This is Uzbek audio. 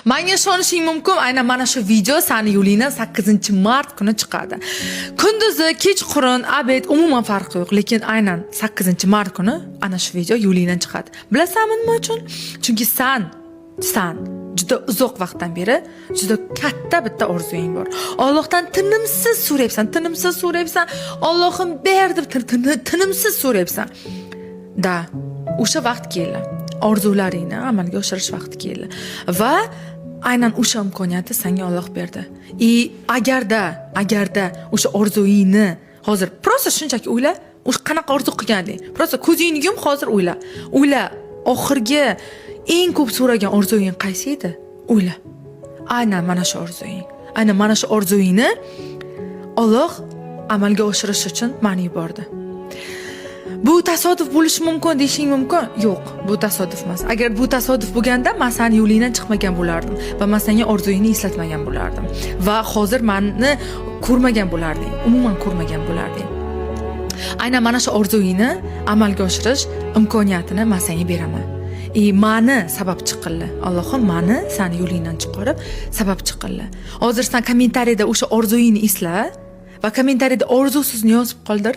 Menga ishonishing mumkin, aynan mana shu video sani yo'lingdan 8-mart kuni chiqadi. Kunduzi, kechqurun, obed umuman farqi yo'q, lekin aynan 8-mart kuni ana shu video yo'lingdan chiqadi. Bilasanmi nima uchun? Chunki san juda uzoq vaqtdan beri juda katta bitta orzuying bor. Allohdan tinimsiz so'rayapsan. Allohim ber deb tinimsiz so'rayapsan. Da, o'sha vaqt keldi. Orzularingni amalga oshirish vaqti keldi. Va aynan o'sha imkoniyatni senga Alloh berdi. Agarda o'sha orzuyingni hozir prosta shunchaki o'yla, o'sha qanaqa orzu qilganding. Prosta ko'zingni yum, hozir o'yla. Oxirgi eng ko'p so'ragan orzuying qaysi edi? O'yla. Aynan mana shu orzuying. Aynan mana shu orzuyingni Alloh amalga oshirish uchun meni yubordi. Bu tasodif bo'lishi mumkin deyishing mumkin. Yo'q, bu tasodif emas. Agar bu tasodif bo'lganda, men seni yo'lingdan chiqmagan bo'lardim va men senga orzuyingni eslatmagan bo'lardim va hozir meni ko'rmagan bo'larding, umuman ko'rmagan bo'larding. Aynan mana shu orzuyingni amalga oshirish imkoniyatini men senga beraman. Mani sababchi qildi. Allohim meni seni yo'lingdan chiqarib sababchi qildi. Hozir sen kommentariyada o'sha orzuyingni esla va kommentariyada orzusizni yozib qoldir.